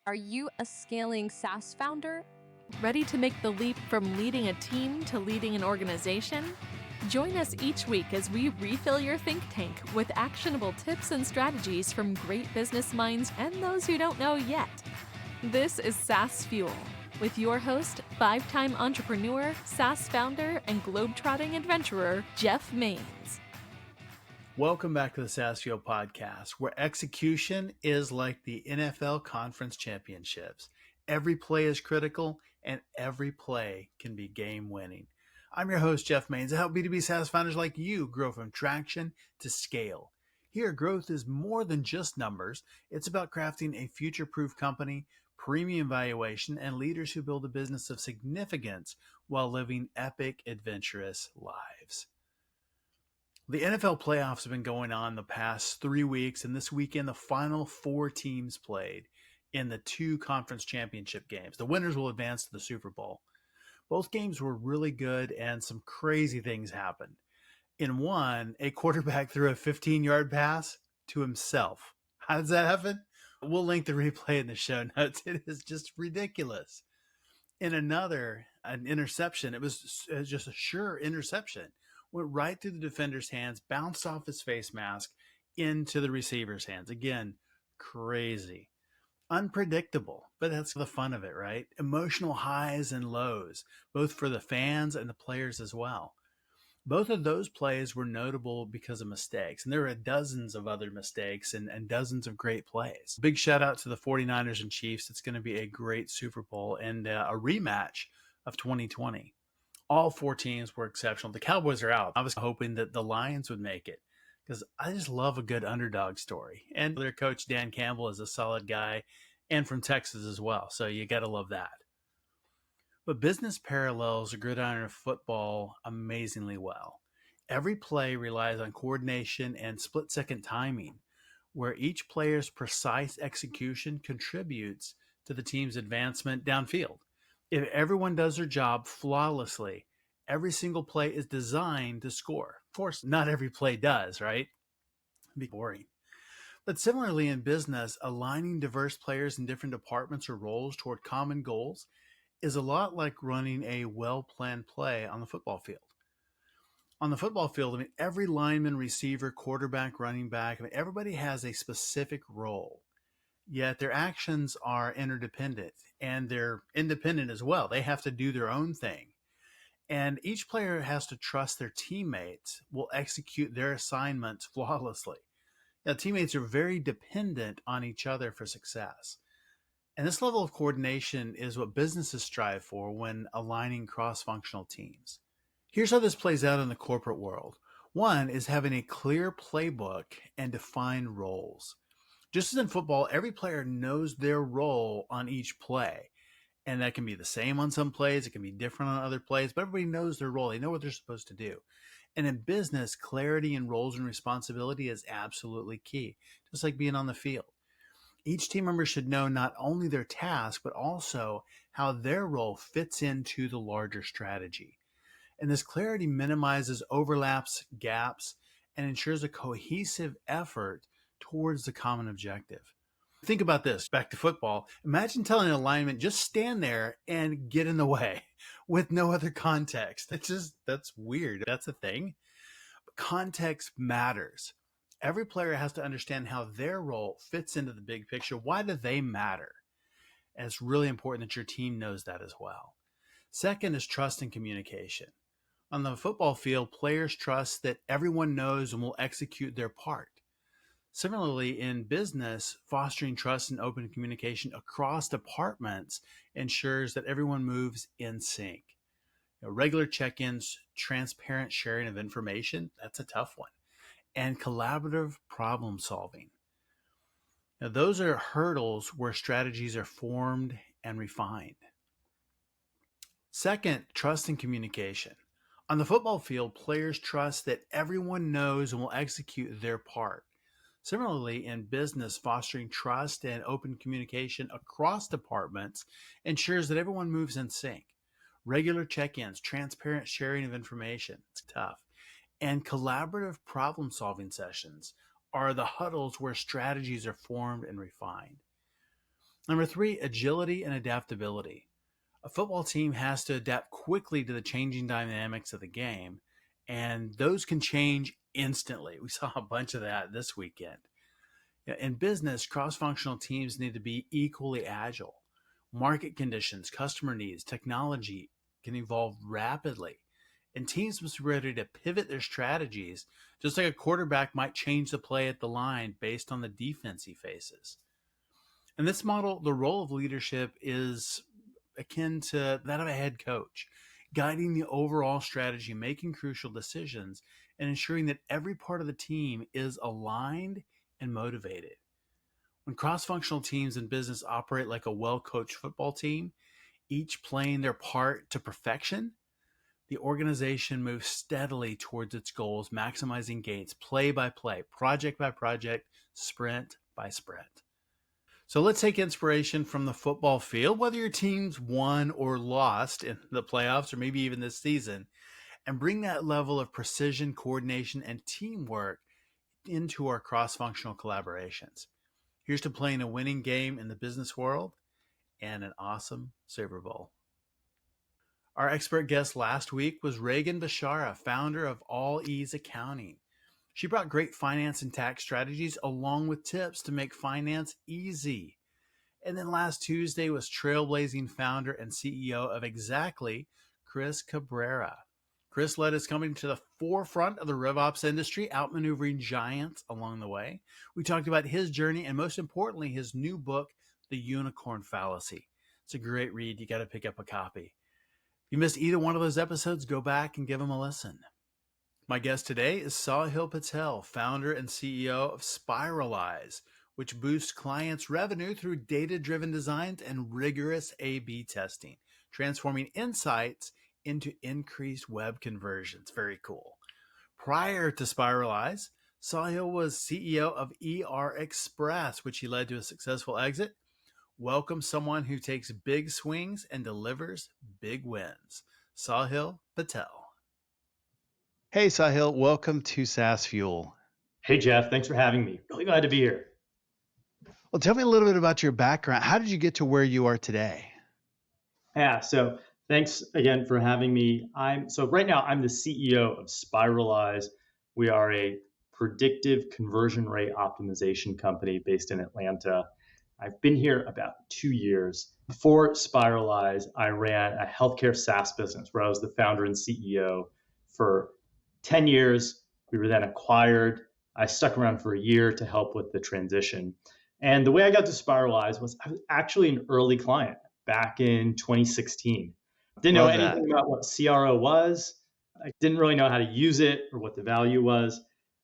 Are you a scaling SaaS founder? Ready to make the leap from leading a team to leading an organization? Join us each week as we refill your think tank with actionable tips and strategies from great business minds and those who don't know yet. This is SaaS Fuel with your host, 5-time entrepreneur, SaaS founder, and globetrotting adventurer, Jeff Maines. Welcome back to the SaaS Fuel podcast, where execution is like the NFL conference championships. Every play is critical, and every play can be game-winning. I'm your host, Jeff Maines. I help B2B SaaS founders like you grow from traction to scale. Here, growth is more than just numbers. It's about crafting a future-proof company, premium valuation, and leaders who build a business of significance while living epic, adventurous lives. The NFL playoffs have been going on the past 3 weeks, and this weekend the final 4 teams played in the 2 conference championship games. The winners will advance to the Super Bowl. Both games were really good, and some crazy things happened. In one, a quarterback threw a 15-yard pass to himself. How does that happen? We'll link the replay in the show notes. It is just ridiculous. In another, an interception, it was just a sure interception. Went right through the defender's hands, bounced off his face mask into the receiver's hands. Again, crazy. Unpredictable, but that's the fun of it, right? Emotional highs and lows, both for the fans and the players as well. Both of those plays were notable because of mistakes, and there were dozens of other mistakes and dozens of great plays. Big shout out to the 49ers and Chiefs. It's going to be a great Super Bowl and a rematch of 2020. All 4 teams were exceptional. The Cowboys are out. I was hoping that the Lions would make it because I just love a good underdog story. And their coach, Dan Campbell, is a solid guy and from Texas as well. So you got to love that. But business parallels gridiron of football amazingly well. Every play relies on coordination and split-second timing, where each player's precise execution contributes to the team's advancement downfield. If everyone does their job flawlessly, every single play is designed to score. Of course, not every play does, right? It'd be boring. But similarly in business, aligning diverse players in different departments or roles toward common goals is a lot like running a well-planned play on the football field. On the football field, every lineman, receiver, quarterback, running back, everybody has a specific role. Yet their actions are interdependent and they're independent as well. They have to do their own thing. And each player has to trust their teammates will execute their assignments flawlessly. Now, teammates are very dependent on each other for success. And this level of coordination is what businesses strive for when aligning cross-functional teams. Here's how this plays out in the corporate world. One is having a clear playbook and defined roles. Just as in football, every player knows their role on each play. And that can be the same on some plays. It can be different on other plays, but everybody knows their role. They know what they're supposed to do. And in business, clarity in roles and responsibility is absolutely key, just like being on the field. Each team member should know not only their task, but also how their role fits into the larger strategy. And this clarity minimizes overlaps, gaps, and ensures a cohesive effort towards the common objective. Think about this, back to football. Imagine telling an lineman, just stand there and get in the way with no other context. That's weird. That's a thing. But context matters. Every player has to understand how their role fits into the big picture. Why do they matter? And it's really important that your team knows that as well. Second is trust and communication. On the football field, players trust that everyone knows and will execute their part. Similarly, in business, fostering trust and open communication across departments ensures that everyone moves in sync. Regular check-ins, transparent sharing of information, that's a tough one, and collaborative problem solving. Now, those are hurdles where strategies are formed and refined. Second, trust and communication. On the football field, players trust that everyone knows and will execute their part. Similarly, in business, fostering trust and open communication across departments ensures that everyone moves in sync. Regular check-ins, transparent sharing of information, it's tough, and collaborative problem-solving sessions are the huddles where strategies are formed and refined. Number three, agility and adaptability. A football team has to adapt quickly to the changing dynamics of the game, and those can change instantly. We saw a bunch of that this weekend. In business, cross functional teams need to be equally agile. Market conditions, customer needs, technology can evolve rapidly, and teams must be ready to pivot their strategies, just like a quarterback might change the play at the line based on the defense he faces. In this model, the role of leadership is akin to that of a head coach, guiding the overall strategy, making crucial decisions, and ensuring that every part of the team is aligned and motivated. When cross functional teams in business operate like a well coached football team, each playing their part to perfection, the organization moves steadily towards its goals, maximizing gains play by play, project by project, sprint by sprint. So let's take inspiration from the football field, whether your team's won or lost in the playoffs or maybe even this season, and bring that level of precision, coordination, and teamwork into our cross-functional collaborations. Here's to playing a winning game in the business world and an awesome Super Bowl. Our expert guest last week was Reagan Bashara, founder of All Ease Accounting. She brought great finance and tax strategies along with tips to make finance easy. And then last Tuesday was trailblazing founder and CEO of Exactly, Chris Cabrera. Chris led his company to the forefront of the RevOps industry, outmaneuvering giants along the way. We talked about his journey and most importantly, his new book, The Unicorn Fallacy. It's a great read. You got to pick up a copy. If you missed either one of those episodes, go back and give them a listen. My guest today is Sahil Patel, founder and CEO of Spiralyze, which boosts clients' revenue through data-driven designs and rigorous A/B testing, transforming insights into increased web conversions. Very cool. Prior to Spiralyze, Sahil was CEO of ER Express, which he led to a successful exit. Welcome someone who takes big swings and delivers big wins. Sahil Patel. Hey, Sahil, welcome to SaaS Fuel. Hey, Jeff, thanks for having me. Really glad to be here. Well, tell me a little bit about your background. How did you get to where you are today? Yeah, so thanks again for having me. Right now I'm the CEO of Spiralyze. We are a predictive conversion rate optimization company based in Atlanta. I've been here about 2 years. Before Spiralyze, I ran a healthcare SaaS business where I was the founder and CEO for 10 years. We were then acquired. I stuck around for a year to help with the transition. And the way I got to Spiralyze was I was actually an early client back in 2016. Didn't know anything about what CRO was. I didn't really know how to use it or what the value was.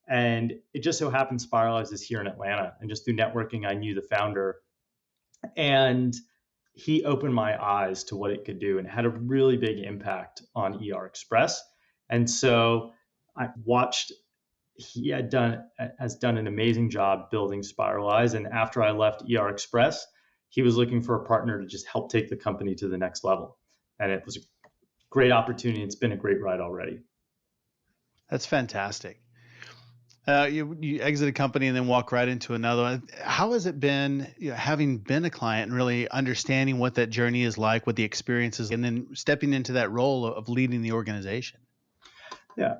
And it just so happened Spiralyze is here in Atlanta. And just through networking, I knew the founder. And he opened my eyes to what it could do and had a really big impact on ER Express. And so I watched, he has done an amazing job building Spiralyze. And after I left ER Express, he was looking for a partner to just help take the company to the next level. And it was a great opportunity. It's been a great ride already. That's fantastic. You exit a company and then walk right into another one. How has it been, having been a client and really understanding what that journey is like, what the experience is, and then stepping into that role of leading the organization? Yeah.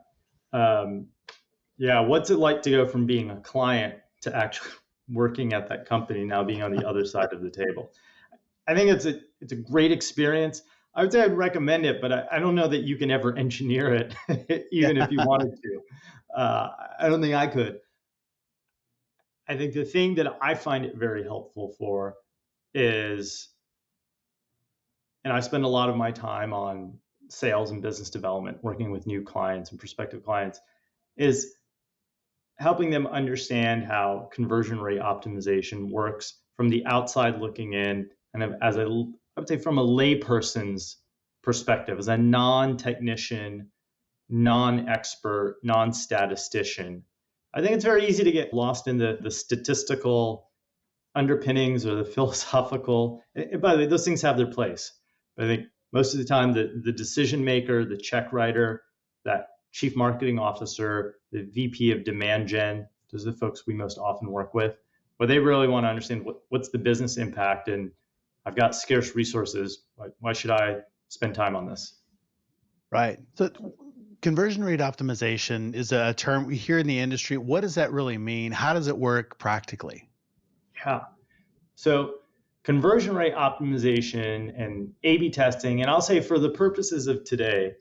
What's it like to go from being a client to actually working at that company, now being on the other side of the table? I think it's a great experience. I would say I'd recommend it, but I don't know that you can ever engineer it, even if you wanted to. I don't think I could. I think the thing that I find it very helpful for is, and I spend a lot of my time on sales and business development, working with new clients and prospective clients, is helping them understand how conversion rate optimization works from the outside looking in, and I would say from a layperson's perspective, as a non-technician, non-expert, non-statistician. I think it's very easy to get lost in the statistical underpinnings or the philosophical. And by the way, those things have their place. But I think most of the time, the decision maker, the check writer, that chief marketing officer, the VP of demand gen, those are the folks we most often work with. But they really want to understand what's the business impact, and I've got scarce resources. Why should I spend time on this? Right. So conversion rate optimization is a term we hear in the industry. What does that really mean? How does it work practically? Yeah. So conversion rate optimization and A/B testing, and I'll say for the purposes of today,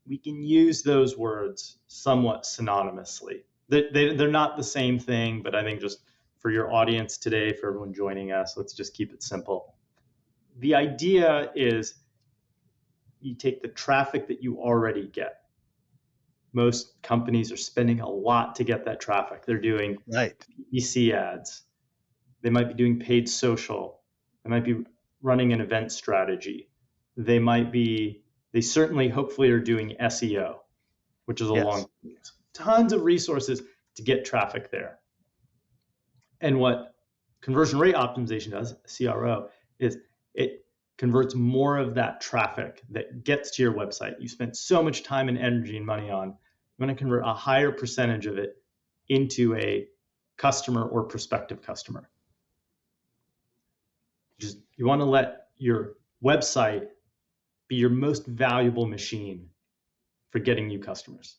we can use those words somewhat synonymously. They're not the same thing, but I think just for your audience today, for everyone joining us, let's just keep it simple. The idea is you take the traffic that you already get. Most companies are spending a lot to get that traffic. They're doing PPC ads. They might be doing paid social. They might be running an event strategy. They certainly, hopefully, are doing SEO, which is a long, tons of resources to get traffic there. And what conversion rate optimization does, CRO, is it converts more of that traffic that gets to your website. You spent so much time and energy and money on, you want to convert a higher percentage of it into a customer or prospective customer. You want to let your website be your most valuable machine for getting new customers.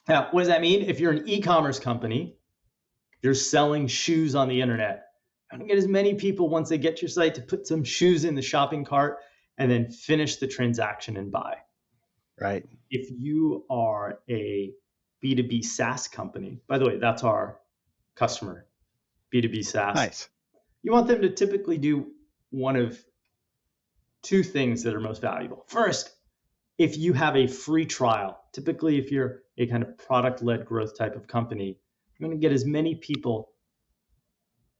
Now, what does that mean? If you're an e-commerce company, you're selling shoes on the internet. You want to get as many people once they get to your site to put some shoes in the shopping cart and then finish the transaction and buy. Right. If you are a B2B SaaS company, by the way, that's our customer, B2B SaaS. Nice. You want them to typically do one of two things that are most valuable. First, if you have a free trial, typically if you're a kind of product-led growth type of company, you're going to get as many people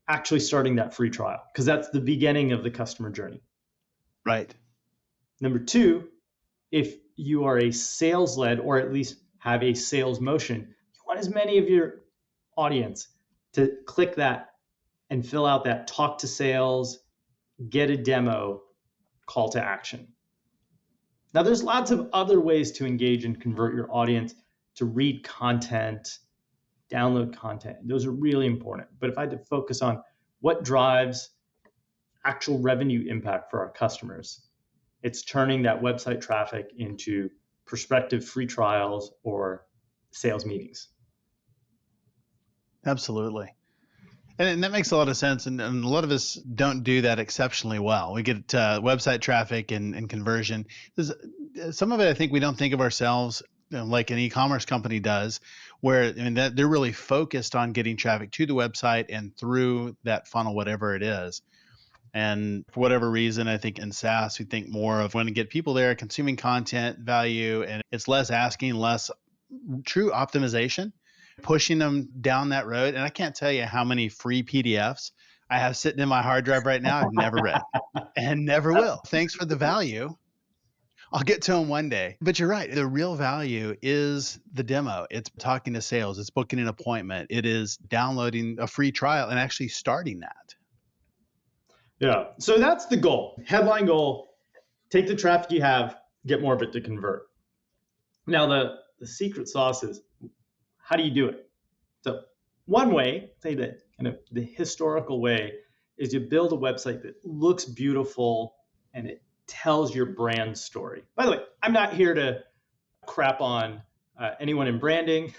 actually starting that free trial because that's the beginning of the customer journey. Right. Number two, if you are a sales-led or at least have a sales motion, you want as many of your audience to click that and fill out that talk to sales, get a demo call to action. Now, there's lots of other ways to engage and convert your audience to read content, download content. Those are really important. But if I had to focus on what drives actual revenue impact for our customers, it's turning that website traffic into prospective free trials or sales meetings. Absolutely. And that makes a lot of sense. And a lot of us don't do that exceptionally well. We get website traffic and conversion. Some of it, I think we don't think of ourselves like an e-commerce company does, where that they're really focused on getting traffic to the website and through that funnel, whatever it is. And for whatever reason, I think in SaaS, we think more of when to get people there consuming content, value, and it's less asking, less true optimization, pushing them down that road. And I can't tell you how many free PDFs I have sitting in my hard drive right now I've never read and never will. Thanks for the value. I'll get to them one day. But you're right. The real value is the demo. It's talking to sales. It's booking an appointment. It is downloading a free trial and actually starting that. Yeah. So that's the goal. Headline goal, take the traffic you have, get more of it to convert. Now, the secret sauce is, how do you do it? So one way, say that kind of the historical way, is you build a website that looks beautiful and it tells your brand story. By the way, I'm not here to crap on anyone in branding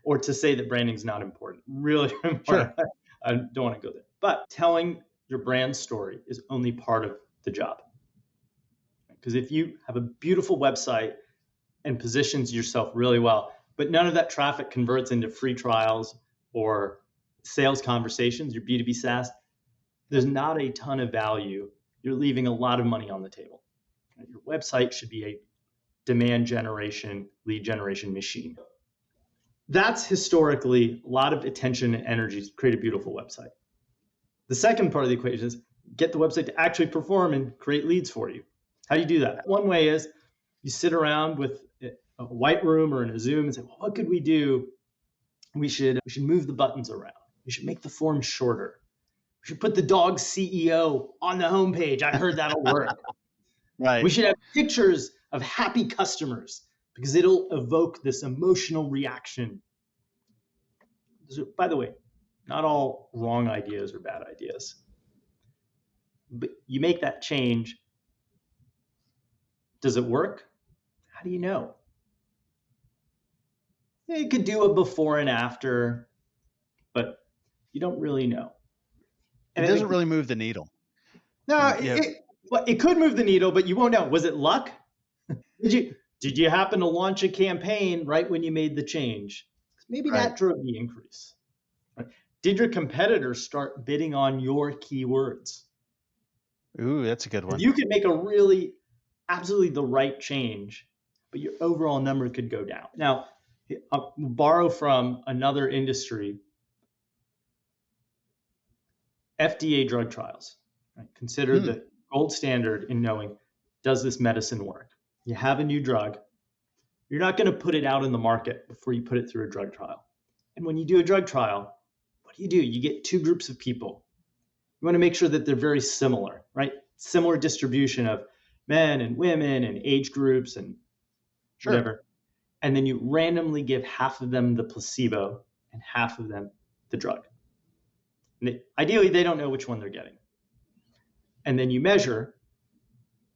or to say that branding is not important. Really important. Sure. I don't want to go there. But telling your brand story is only part of the job. Because if you have a beautiful website and positions yourself really well, but none of that traffic converts into free trials or sales conversations, your B2B SaaS, there's not a ton of value. You're leaving a lot of money on the table. Your website should be a demand generation, lead generation machine. That's historically a lot of attention and energy to create a beautiful website. The second part of the equation is get the website to actually perform and create leads for you. How do you do that? One way is you sit around with a white room or in a Zoom and say, well, what could we do? We should move the buttons around. We should make the form shorter. We should put the dog CEO on the homepage. I heard that'll work. Right. We should have pictures of happy customers because it'll evoke this emotional reaction. So, by the way, Not all wrong ideas are bad ideas. But you make that change. Does it work? How do you know? You could do a before and after, but you don't really know. It doesn't really move the needle. No, it could move the needle, but you won't know. Was it luck? Did you happen to launch a campaign right when you made the change? Maybe that drove the increase. Right? Did your competitors start bidding on your keywords? Ooh, that's a good one. You could make absolutely the right change, but your overall number could go down. Now, I'll borrow from another industry, FDA drug trials. Right? Considered the gold standard in knowing, does this medicine work? You have a new drug. You're not going to put it out in the market before you put it through a drug trial. And when you do a drug trial, what do? You get two groups of people. You want to make sure that they're very similar, right? Similar distribution of men and women and age groups and whatever. And then you randomly give half of them the placebo and half of them the drug. And ideally, they don't know which one they're getting. And then you measure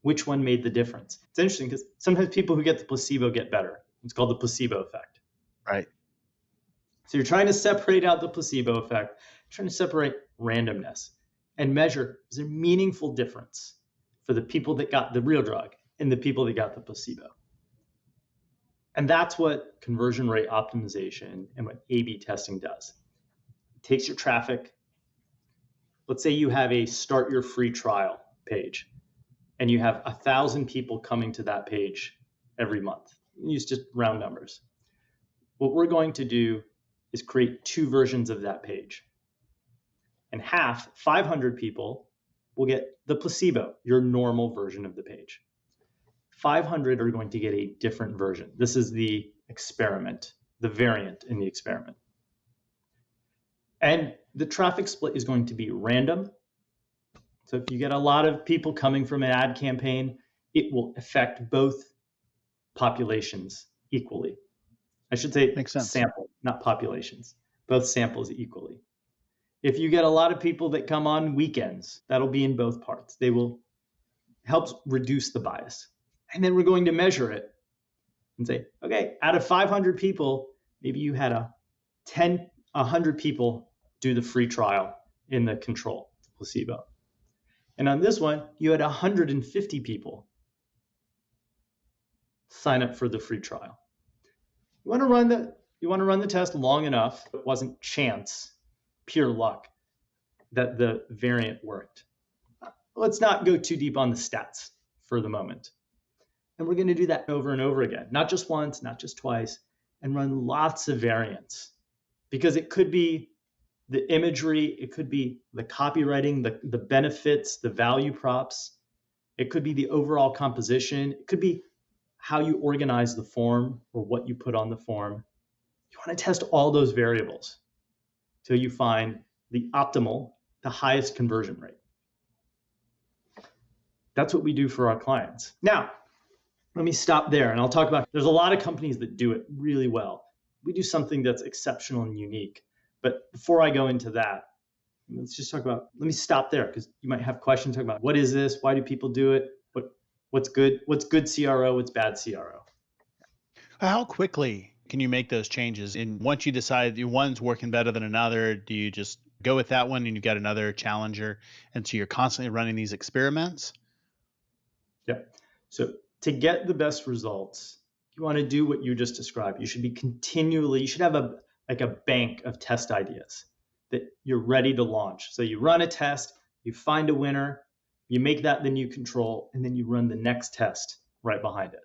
which one made the difference. It's interesting because sometimes people who get the placebo get better. It's called the placebo effect. Right. So you're trying to separate out the placebo effect, trying to separate randomness and measure, is there meaningful difference for the people that got the real drug and the people that got the placebo? And that's what conversion rate optimization and what A/B testing does. It takes your traffic. Let's say you have a start your free trial page and you have 1,000 people coming to that page every month. Use just round numbers. What we're going to do is create two versions of that page. And 500 people, will get the placebo, your normal version of the page. 500 are going to get a different version. This is the experiment, the variant in the experiment. And the traffic split is going to be random. So if you get a lot of people coming from an ad campaign, it will affect both populations equally. I should say sample, not populations, both samples equally. If you get a lot of people that come on weekends, that'll be in both parts. They will help reduce the bias. And then we're going to measure it and say, okay, out of 500 people, maybe you had 100 people do the free trial in the control, placebo. And on this one, you had 150 people sign up for the free trial. You want to run the test long enough. It wasn't chance, pure luck, that the variant worked. Let's not go too deep on the stats for the moment. And we're going to do that over and over again, not just once, not just twice, and run lots of variants. Because it could be the imagery, it could be the copywriting, the benefits, the value props. It could be the overall composition. It could be how you organize the form or what you put on the form. You want to test all those variables till you find the optimal, the highest conversion rate. That's what we do for our clients. Now, let me stop there and I'll talk about, there's a lot of companies that do it really well. We do something that's exceptional and unique. But before I go into that, let's just talk about, let me stop there because you might have questions talking about what is this? Why do people do it? What's good? What's good CRO? What's bad CRO? How quickly can you make those changes? And once you decide one's working better than another, do you just go with that one and you've got another challenger? And so you're constantly running these experiments? Yeah. So to get the best results, you want to do what you just described. You should be you should have a bank of test ideas that you're ready to launch. So you run a test, you find a winner, you make that the new control, and then you run the next test right behind it.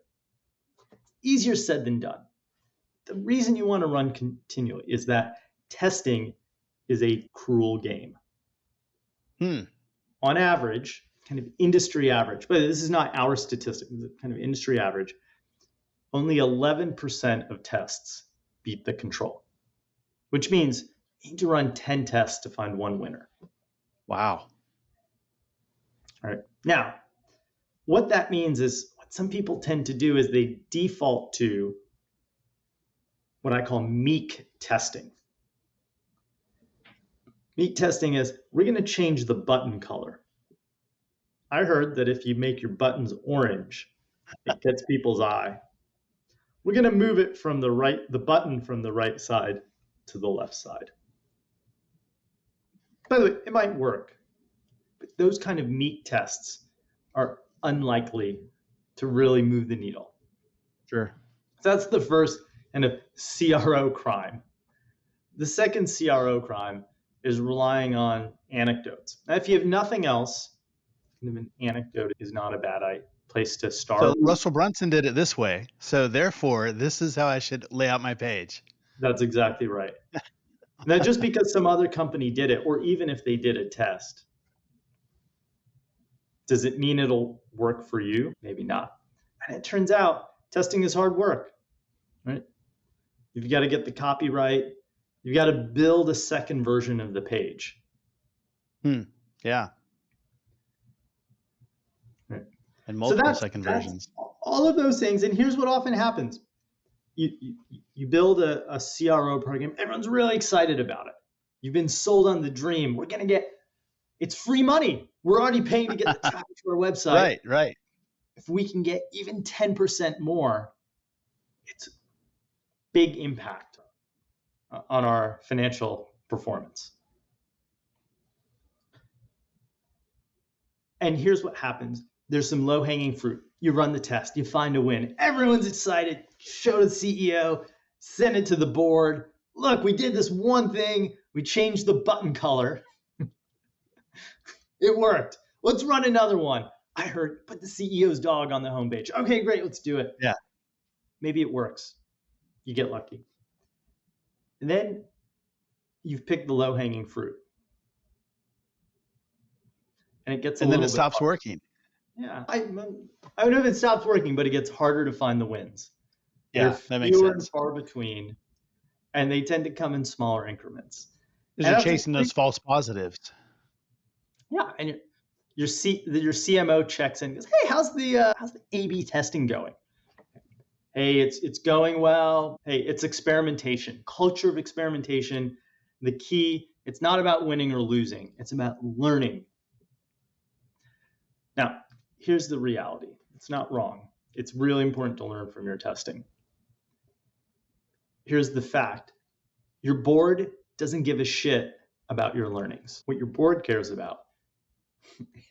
Easier said than done. The reason you want to run continually is that testing is a cruel game. On average, kind of industry average, but this is not our statistic, this is kind of industry average, only 11% of tests beat the control, which means you need to run 10 tests to find one winner. Wow. All right. Now, what that means is what some people tend to do is they default to what I call Meek testing. Meek testing is, we're going to change the button color. I heard that if you make your buttons orange, it gets people's eye. We're going to move it from the button from the right side to the left side. By the way, it might work, but those kind of Meek tests are unlikely to really move the needle. Sure. So that's the first kind of CRO crime. The second CRO crime is relying on anecdotes. Now, if you have nothing else, kind of an anecdote is not a bad place to start. So Russell Brunson did it this way. So therefore, this is how I should lay out my page. That's exactly right. Now, just because some other company did it, or even if they did a test, does it mean it'll work for you? Maybe not. And it turns out testing is hard work, right? You've got to get the copy right. You've got to build a second version of the page. Yeah. Right. And multiple So second versions. All of those things. And here's what often happens. You build a CRO program. Everyone's really excited about it. You've been sold on the dream. We're going to get, it's free money. We're already paying to get the traffic to our website. Right. If we can get even 10% more, it's big impact on our financial performance. And here's what happens. There's some low-hanging fruit. You run the test, you find a win. Everyone's excited. Show the CEO, send it to the board. Look, we did this one thing. We changed the button color. It worked. Let's run another one. I heard, put the CEO's dog on the homepage. Okay, great, let's do it. Yeah. Maybe it works. You get lucky. And then you've picked the low-hanging fruit. And it gets and then it stops working. Yeah, I don't know if it stops working, but it gets harder to find the wins. Yeah, that makes fewer sense. and far between, and they tend to come in smaller increments. Because you're chasing those false positives. Yeah, and your CMO checks in and goes, "Hey, how's the A/B testing going?" Hey, it's going well. Hey, it's experimentation, culture of experimentation. The key, it's not about winning or losing. It's about learning. Now, here's the reality. It's not wrong. It's really important to learn from your testing. Here's the fact. Your board doesn't give a shit about your learnings. What your board cares about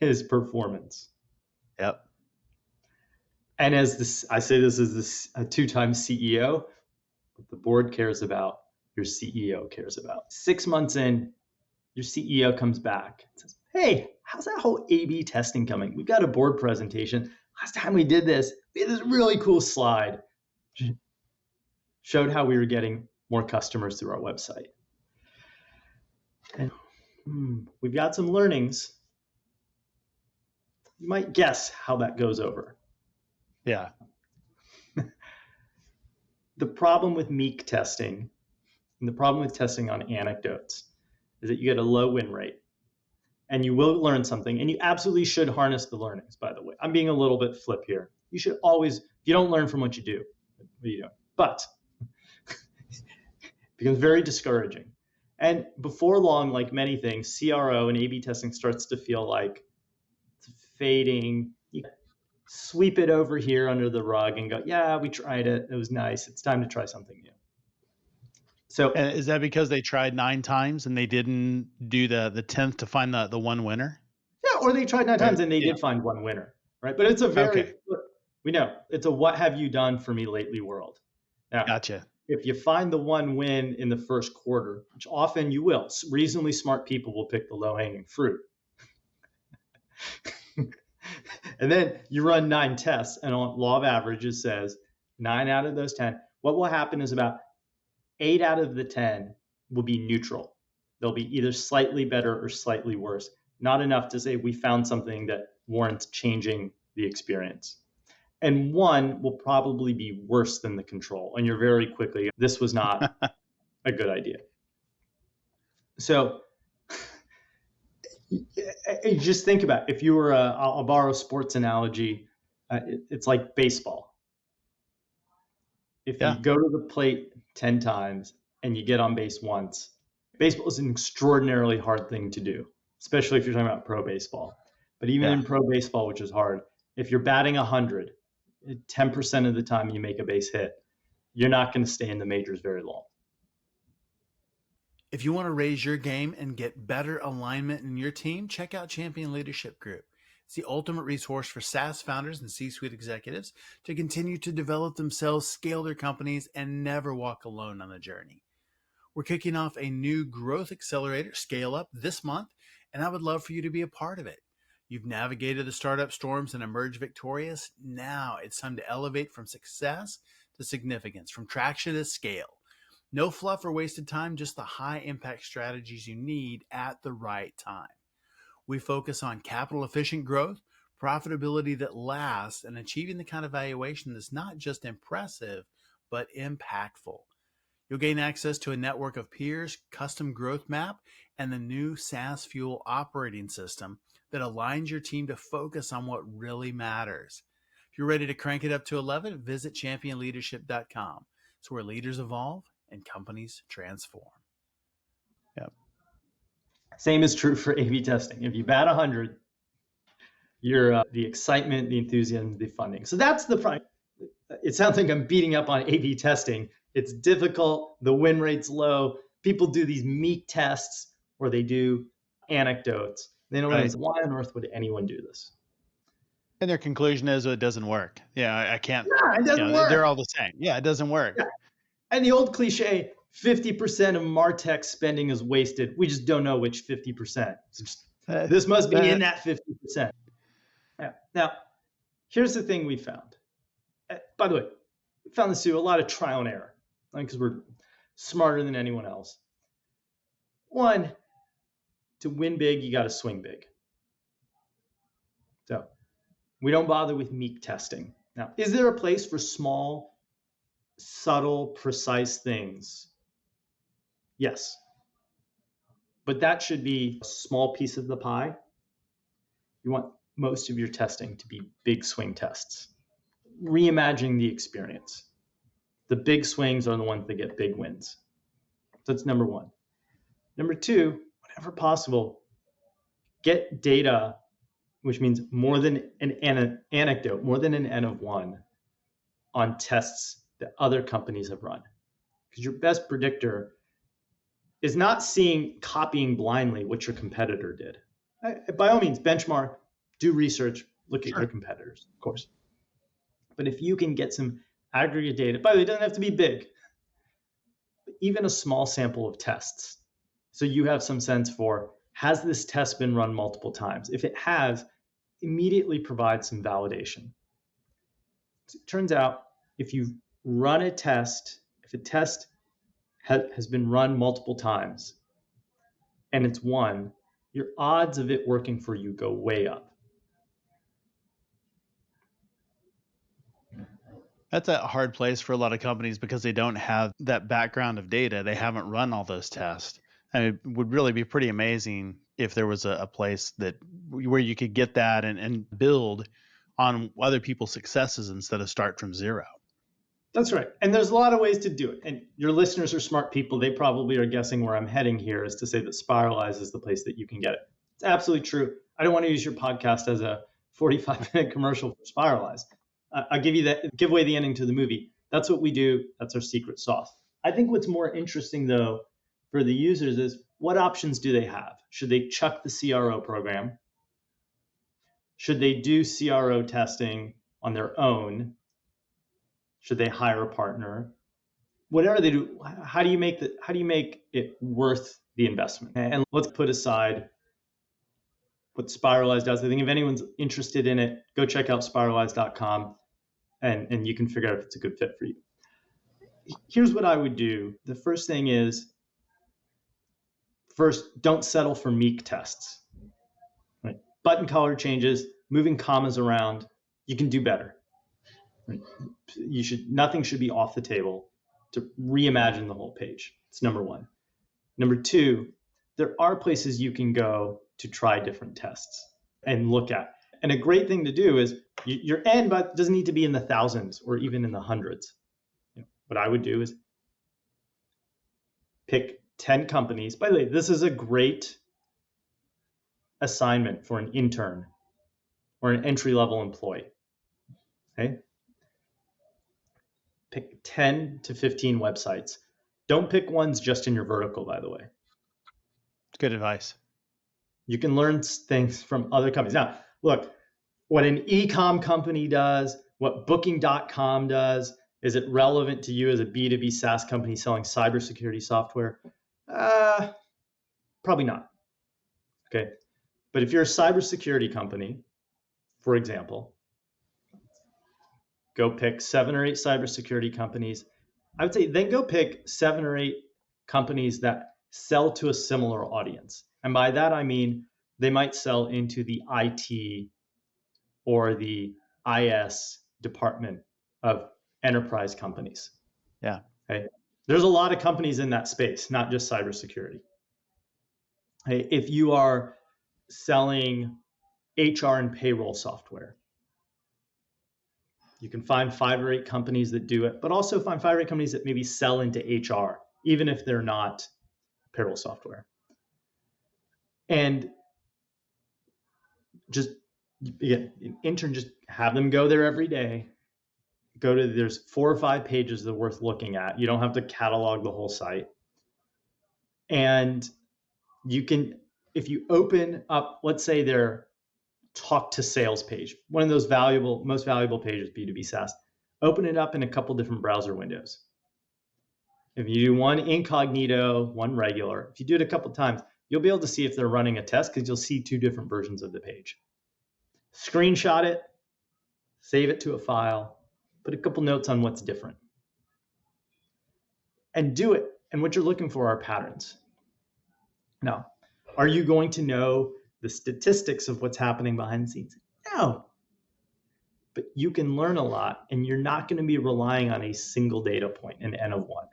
is performance. Yep. And I say this as a two-time CEO, what the board cares about, your CEO cares about. 6 months in, your CEO comes back and says, "Hey, how's that whole A/B testing coming? We've got a board presentation. Last time we did this, we had this really cool slide. Showed how we were getting more customers through our website. And we've got some learnings. You might guess how that goes over." Yeah. The problem with Meek testing and the problem with testing on anecdotes is that you get a low win rate. And you will learn something, and you absolutely should harness the learnings, by the way. I'm being a little bit flip here. You should always, if you don't learn from what you do, what are you doing? But it becomes very discouraging. And before long, like many things, CRO and A/B testing starts to feel like it's fading. You sweep it over here under the rug and go, "Yeah, we tried it. It was nice. It's time to try something new." So, and is that because they tried 9 times and they didn't do the 10th to find the one winner? Yeah, or they tried 9 times and they did find one winner, right? But it's a very, we know, it's a what have you done for me lately world. Now, Gotcha. If you find the one win in the first quarter, which often you will, reasonably smart people will pick the low-hanging fruit. And then you run 9 tests, and on law of averages says 9 out of those 10, what will happen is about 8 out of the 10 will be neutral. They'll be either slightly better or slightly worse. Not enough to say we found something that warrants changing the experience. And 1 will probably be worse than the control. And you're very quickly, this was not a good idea. So just think about if you were I'll borrow a sports analogy. It's like baseball. If you go to the plate 10 times and you get on base once, Baseball is an extraordinarily hard thing to do, especially if you're talking about pro baseball. But even in pro baseball, which is hard, if you're batting 100, 10% of the time you make a base hit, you're not going to stay in the majors very long. If you want to raise your game and get better alignment in your team, check out Champion Leadership Group. It's the ultimate resource for SaaS founders and C-suite executives to continue to develop themselves, scale their companies, and never walk alone on the journey. We're kicking off a new growth accelerator, Scale Up, this month, and I would love for you to be a part of it. You've navigated the startup storms and emerged victorious. Now it's time to elevate from success to significance, from traction to scale. No fluff or wasted time, just the high impact strategies you need at the right time. We focus on capital efficient growth, profitability that lasts, and achieving the kind of valuation that's not just impressive, but impactful. You'll gain access to a network of peers, custom growth map, and the new SaaS Fuel operating system that aligns your team to focus on what really matters. If you're ready to crank it up to 11, visit championleadership.com. It's where leaders evolve and companies transform. Yep. Same is true for A/B testing. If you bat 100, you're the excitement, the enthusiasm, the funding. So that's the prime. It sounds like I'm beating up on A/B testing. It's difficult. The win rate's low. People do these Meek tests or they do anecdotes. They don't realize, why on earth would anyone do this? And their conclusion is, it doesn't work. Yeah, I can't. Yeah, it doesn't work. They're all the same. Yeah, it doesn't work. Yeah. And the old cliche, 50% of MarTech spending is wasted. We just don't know which 50%. This must be in that 50%. Yeah. Now, here's the thing we found. By the way, we found this through a lot of trial and error, because we're smarter than anyone else. One, to win big, you got to swing big. So we don't bother with Meek testing. Now, is there a place for small, subtle, precise things? Yes. But that should be a small piece of the pie. You want most of your testing to be big swing tests. Reimagining the experience. The big swings are the ones that get big wins. That's number one. Number two, whenever possible, get data, which means more than an anecdote, more than an N of one, on tests that other companies have run. Because your best predictor is not copying blindly what your competitor did. By all means, benchmark, do research, look at your competitors, of course. But if you can get some aggregate data, by the way, it doesn't have to be big, but even a small sample of tests. So you have some sense for, has this test been run multiple times? If it has, immediately provide some validation. It turns out if you run a test, if a test has been run multiple times and it's won, your odds of it working for you go way up. That's a hard place for a lot of companies because they don't have that background of data. They haven't run all those tests. And it would really be pretty amazing if there was a place where you could get that and build on other people's successes instead of start from zero. That's right. And there's a lot of ways to do it. And your listeners are smart people. They probably are guessing where I'm heading here is to say that Spiralyze is the place that you can get it. It's absolutely true. I don't want to use your podcast as a 45-minute commercial for Spiralyze. I'll give away the ending to the movie. That's what we do. That's our secret sauce. I think what's more interesting, though, for the users is what options do they have? Should they chuck the CRO program? Should they do CRO testing on their own? Should they hire a partner? Whatever they do, how do you make it worth the investment? And let's put aside what Spiralyze does. I think if anyone's interested in it, go check out spiralyze.com and you can figure out if it's a good fit for you. Here's what I would do. The first thing is, don't settle for Meek tests. Right? Button color changes, moving commas around, you can do better. Right? Nothing should be off the table to reimagine the whole page. It's number one. Number two, there are places you can go to try different tests and look at. And a great thing to do is your end but doesn't need to be in the thousands or even in the hundreds. What I would do is pick 10 companies. By the way, this is a great assignment for an intern or an entry-level employee. Okay? Pick 10 to 15 websites. Don't pick ones just in your vertical, by the way. Good advice. You can learn things from other companies. Now, look, what an e-com company does, what booking.com does, is it relevant to you as a B2B SaaS company selling cybersecurity software? Probably not. Okay. But if you're a cybersecurity company, for example, go pick 7 or 8 cybersecurity companies. I would say then go pick 7 or 8 companies that sell to a similar audience. And by that, I mean, they might sell into the IT or the IS department of enterprise companies. Yeah. Okay. There's a lot of companies in that space, not just cybersecurity. Hey, if you are selling HR and payroll software, you can find 5 or 8 companies that do it, but also find 5 or 8 companies that maybe sell into HR, even if they're not payroll software. And just an intern, just have them go there every day. There's 4 or 5 pages that are worth looking at. You don't have to catalog the whole site. And you can, if you open up, let's say their talk to sales page, one of those most valuable pages, B2B SaaS, open it up in a couple different browser windows. If you do one incognito, one regular, if you do it a couple times, you'll be able to see if they're running a test because you'll see 2 different versions of the page. Screenshot it, save it to a file, put a couple notes on what's different. And do it. And what you're looking for are patterns. Now, are you going to know the statistics of what's happening behind the scenes? No. But you can learn a lot, and you're not going to be relying on a single data point, an N of 1.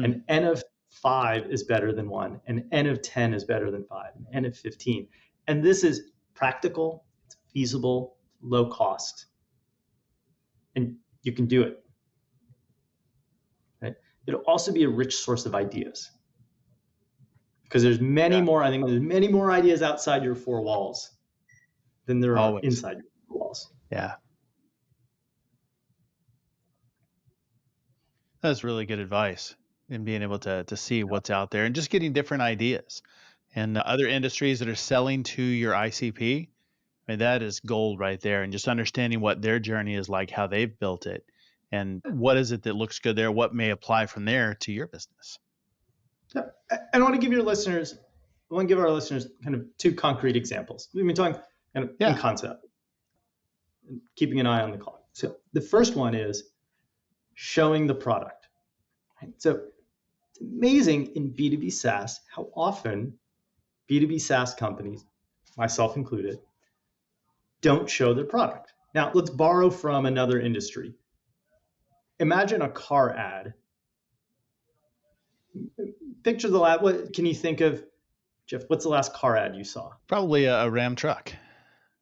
An N of 5 is better than 1, an N of 10 is better than 5, an N of 15. And this is practical, it's feasible, low cost. And you can do it. Right? It'll also be a rich source of ideas. Because there's many more ideas outside your 4 walls than there are inside your 4 walls. Yeah. That's really good advice in being able to see what's out there and just getting different ideas. And other industries that are selling to your ICP, I mean, that is gold right there. And just understanding what their journey is like, how they've built it, and what is it that looks good there, what may apply from there to your business. Yeah. I want to give our listeners kind of 2 concrete examples. We've been talking kind of in concept, and keeping an eye on the clock. So the first one is showing the product. Right? So it's amazing in B2B SaaS how often B2B SaaS companies, myself included, don't show their product. Now, let's borrow from another industry. Imagine a car ad. Picture the last, what can you think of, Jeff? What's the last car ad you saw? Probably a Ram truck.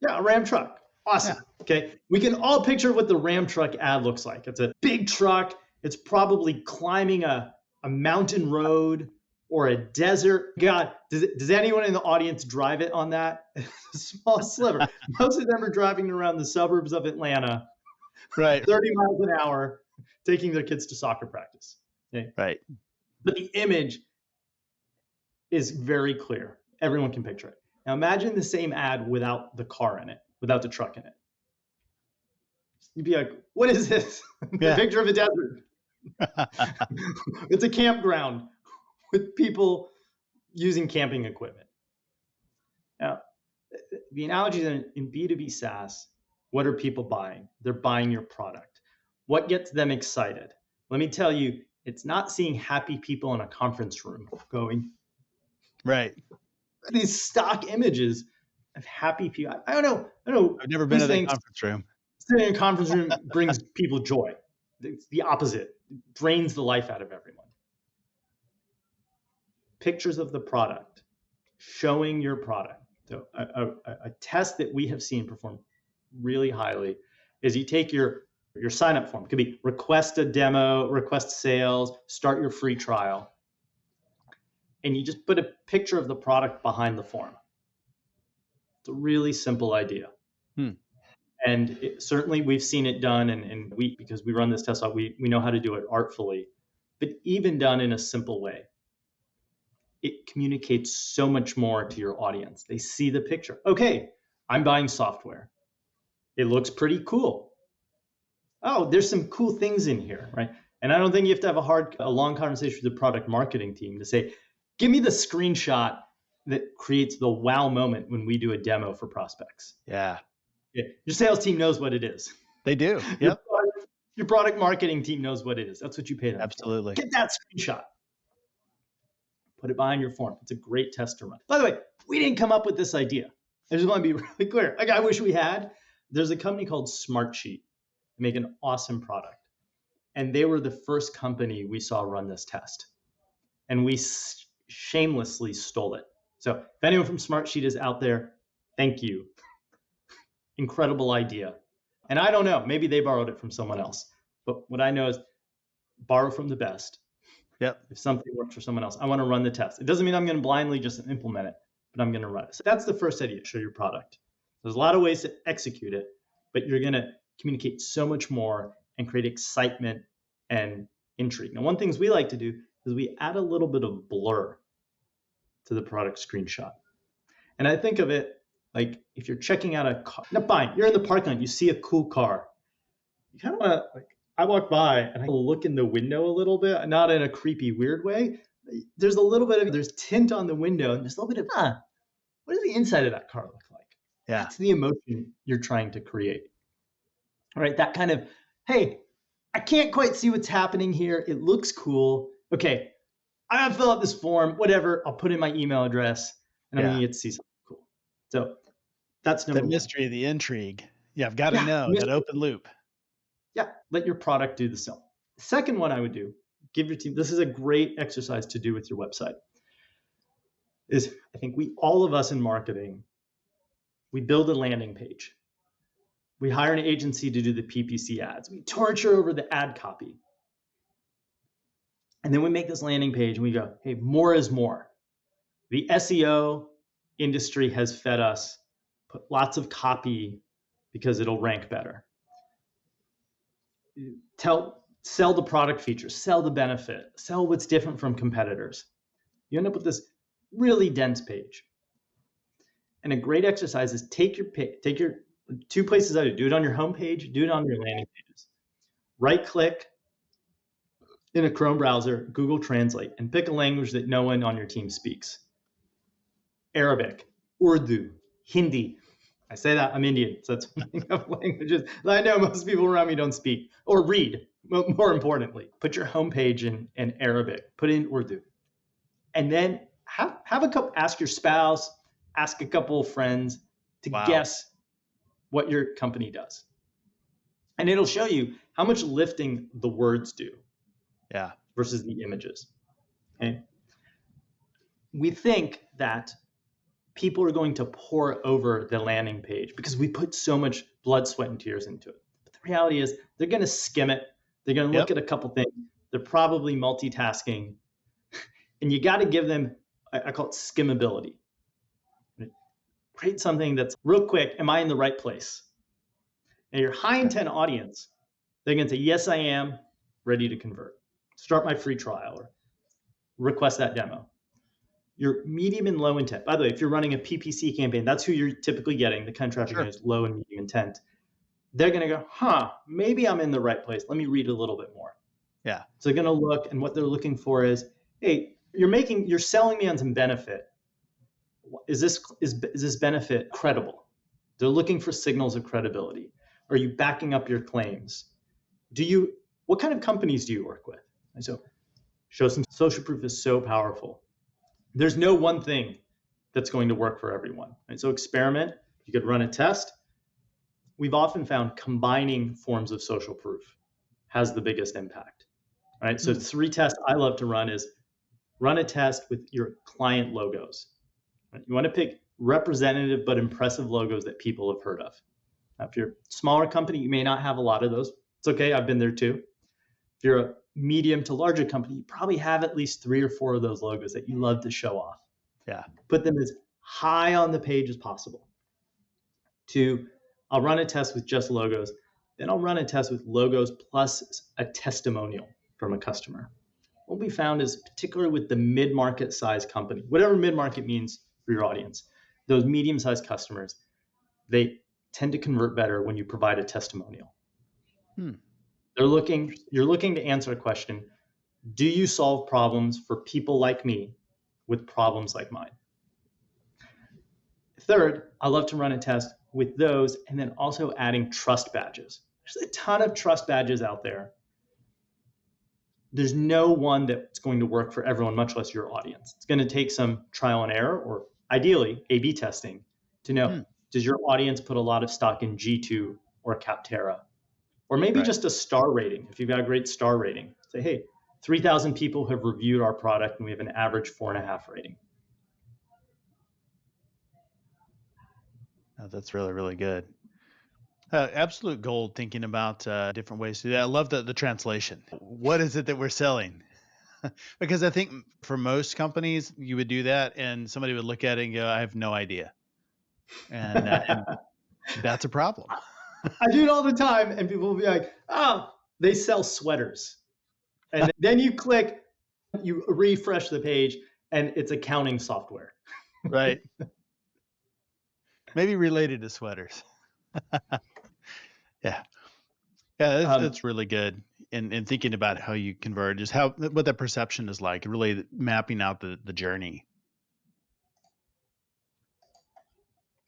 Yeah, a Ram truck. Awesome. Yeah. Okay. We can all picture what the Ram truck ad looks like. It's a big truck. It's probably climbing a mountain road or a desert. God, does anyone in the audience drive it on that? A small sliver. Most of them are driving around the suburbs of Atlanta, right, 30 miles an hour, taking their kids to soccer practice. Okay? Right. But the image is very clear. Everyone can picture it. Now imagine the same ad without the car in it, without the truck in it. You'd be like, what is this? A picture of a desert. It's a campground with people using camping equipment. Now, the analogy in B2B SaaS, what are people buying? They're buying your product. What gets them excited? Let me tell you, it's not seeing happy people in a conference room going. Right. These stock images of happy people. I don't know. I've never been to that conference room. Sitting in a conference room brings people joy. It's the opposite. It drains the life out of everyone. Pictures of the product, showing your product. So a test that we have seen perform really highly is you take your sign-up form. It could be request a demo, request sales, start your free trial. and you just put a picture of the product behind the form. It's a really simple idea. And certainly we've seen it done, and because we run this test out, we know how to do it artfully, but even done in a simple way, it communicates so much more to your audience. They see the picture. Okay, I'm buying software. It looks pretty cool. Oh, there's some cool things in here, right? And I don't think you have to have a long conversation with the product marketing team to say, give me the screenshot that creates the wow moment when we do a demo for prospects. Yeah. Your sales team knows what it is. They do. Yep. Your product marketing team knows what it is. That's what you pay them Absolutely. for. Get that screenshot. Put it behind your form. It's a great test to run. By the way, we didn't come up with this idea. I just want to be really clear. Like, I wish we had. There's a company called Smartsheet. They make an awesome product. And they were the first company we saw run this test. And we shamelessly stole it. So if anyone from Smartsheet is out there, thank you. Incredible idea. And I don't know, maybe they borrowed it from someone else. But what I know is borrow from the best. Yep. If something works for someone else, I want to run the test. It doesn't mean I'm going to blindly just implement it, but I'm going to run it. So that's the first idea, show your product. There's a lot of ways to execute it, but you're going to communicate so much more and create excitement and intrigue. Now, one thing we like to do is we add a little bit of blur to the product screenshot. And I think of it like if you're checking out a car, not buying, you're in the parking lot, you see a cool car. You kind of want to, like, I walk by and I look in the window a little bit, not in a creepy, weird way. There's a little bit of, there's tint on the window and there's a little bit of, what does the inside of that car look like? Yeah. That's the emotion you're trying to create. All right, that kind of, hey, I can't quite see what's happening here. It looks cool. Okay, I'm gonna fill out this form, whatever. I'll put in my email address and I'm gonna get to see something cool. So that's number one. The mystery, the intrigue. Yeah, I've got to know that open loop. Yeah, let your product do the sell. The second one I would do, give your team, this is a great exercise to do with your website, is I think all of us in marketing, we build a landing page. We hire an agency to do the PPC ads. We torture over the ad copy. And then we make this landing page and we go, hey, more is more. The SEO industry has fed us, put lots of copy because it'll rank better. Sell the product features, sell the benefit, sell what's different from competitors. You end up with this really dense page. And a great exercise is take your two places I do it on your homepage, do it on your landing pages. Right click in a Chrome browser, Google Translate, and pick a language that no one on your team speaks. Arabic, Urdu, Hindi. I say that, I'm Indian, so that's one of languages that I know most people around me don't speak or read. More importantly, put your homepage in Arabic, put in Urdu, and then have a couple. Ask your spouse, ask a couple of friends to guess what your company does, and it'll show you how much lifting the words do, versus the images. Okay, we think that people are going to pour over the landing page because we put so much blood, sweat, and tears into it. But the reality is they're going to skim it. They're going to look at a couple things. They're probably multitasking. And you got to give them, I call it skimmability. Create something that's real quick. Am I in the right place? And your high intent audience, they're going to say, yes, I am, ready to convert. Start my free trial or request that demo. Your medium and low intent. By the way, if you're running a PPC campaign, that's who you're typically getting. The kind of traffic is low and medium intent. They're going to go, maybe I'm in the right place. Let me read a little bit more. Yeah. So they're going to look, and what they're looking for is, hey, you're selling me on some benefit. Is this benefit credible? They're looking for signals of credibility. Are you backing up your claims? What kind of companies do you work with? And so show some social proof is so powerful. There's no one thing that's going to work for everyone. And so experiment. You could run a test. We've often found combining forms of social proof has the biggest impact. All right. So 3 tests I love to run is run a test with your client logos. Right? You want to pick representative but impressive logos that people have heard of. Now, if you're a smaller company, you may not have a lot of those. It's okay. I've been there too. If you're a medium to larger company, you probably have at least 3 or 4 of those logos that you love to show off. Yeah. Put them as high on the page as possible. 2, I'll run a test with just logos. Then I'll run a test with logos plus a testimonial from a customer. What we found is, particularly with the mid-market size company, whatever mid-market means for your audience, those medium-sized customers, they tend to convert better when you provide a testimonial. You're looking to answer a question: do you solve problems for people like me with problems like mine? Third, I love to run a test with those and then also adding trust badges. There's a ton of trust badges out there. There's no one that's going to work for everyone, much less your audience. It's going to take some trial and error, or ideally A/B testing, to know, does your audience put a lot of stock in G2 or Capterra? Or maybe just a star rating. If you've got a great star rating, say, hey, 3,000 people have reviewed our product and we have an average 4.5 rating. Oh, that's really, really good. Absolute gold thinking about different ways to do that. I love the translation. What is it that we're selling? Because I think for most companies, you would do that and somebody would look at it and go, I have no idea. And that's a problem. I do it all the time, and people will be like, oh, they sell sweaters. And then you click, you refresh the page, and it's accounting software. Right. Maybe related to sweaters. Yeah. Yeah, that's really good. And thinking about how you convert, just what that perception is like, really mapping out the journey.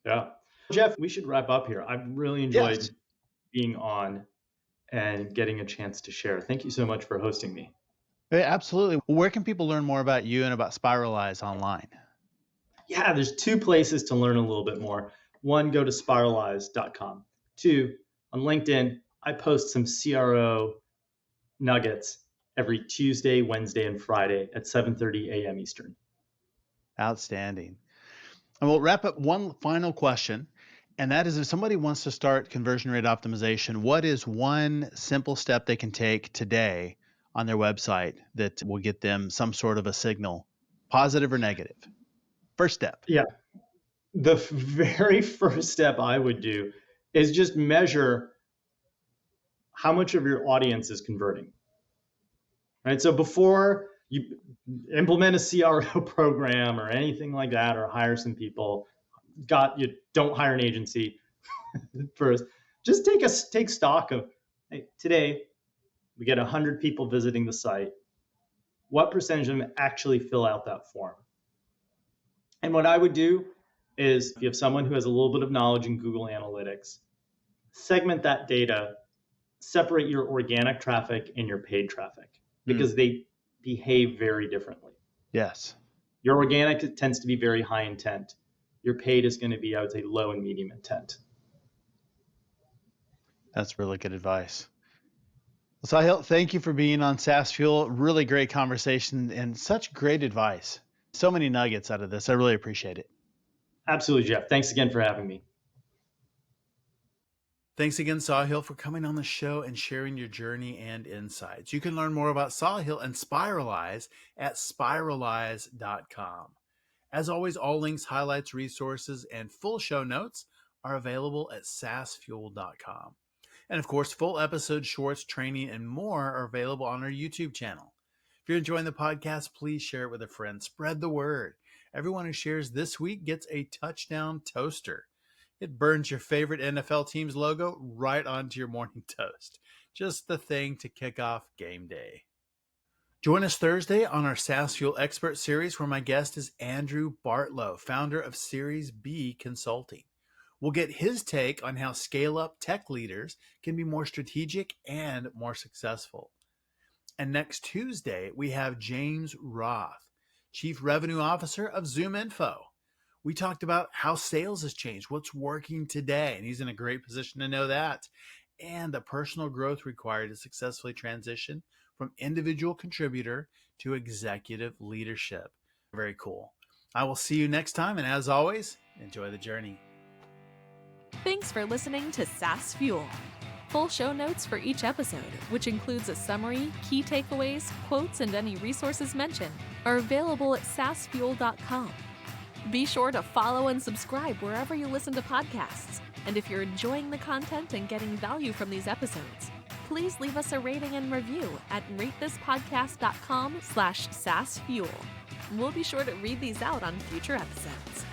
Yeah. Jeff, we should wrap up here. I've really enjoyed being on and getting a chance to share. Thank you so much for hosting me. Yeah, absolutely. Where can people learn more about you and about Spiralyze online? Yeah, there's 2 places to learn a little bit more. 1, go to spiralyze.com. 2, on LinkedIn, I post some CRO nuggets every Tuesday, Wednesday, and Friday at 7:30 a.m. Eastern. Outstanding. And we'll wrap up one final question. And that is, if somebody wants to start conversion rate optimization, what is one simple step they can take today on their website that will get them some sort of a signal, positive or negative? First step. Yeah. The very first step I would do is just measure how much of your audience is converting. Right? So before you implement a CRO program or anything like that, or hire some people, you don't hire an agency first. Just take stock of, hey, today we get 100 people visiting the site. What percentage of them actually fill out that form? And what I would do is, if you have someone who has a little bit of knowledge in Google Analytics, segment that data, separate your organic traffic and your paid traffic, because they behave very differently. Yes. Your organic tends to be very high intent. Your paid is going to be, I would say, low and medium intent. That's really good advice. Sahil, thank you for being on SaaS Fuel. Really great conversation and such great advice. So many nuggets out of this. I really appreciate it. Absolutely, Jeff. Thanks again for having me. Thanks again, Sahil, for coming on the show and sharing your journey and insights. You can learn more about Sahil and Spiralyze at spiralyze.com. As always, all links, highlights, resources, and full show notes are available at saasfuel.com. And of course, full episodes, shorts, training, and more are available on our YouTube channel. If you're enjoying the podcast, please share it with a friend. Spread the word. Everyone who shares this week gets a touchdown toaster. It burns your favorite NFL team's logo right onto your morning toast. Just the thing to kick off game day. Join us Thursday on our SaaS Fuel Expert Series, where my guest is Andrew Bartlow, founder of Series B Consulting. We'll get his take on how scale-up tech leaders can be more strategic and more successful. And next Tuesday, we have James Roth, Chief Revenue Officer of ZoomInfo. We talked about how sales has changed, what's working today, and he's in a great position to know that, and the personal growth required to successfully transition from individual contributor to executive leadership. Very cool. I will see you next time, and as always, enjoy the journey. Thanks for listening to SaaS Fuel. Full show notes for each episode, which includes a summary, key takeaways, quotes, and any resources mentioned, are available at saasfuel.com. Be sure to follow and subscribe wherever you listen to podcasts. And if you're enjoying the content and getting value from these episodes, please leave us a rating and review at ratethispodcast.com/saasfuel. We'll be sure to read these out on future episodes.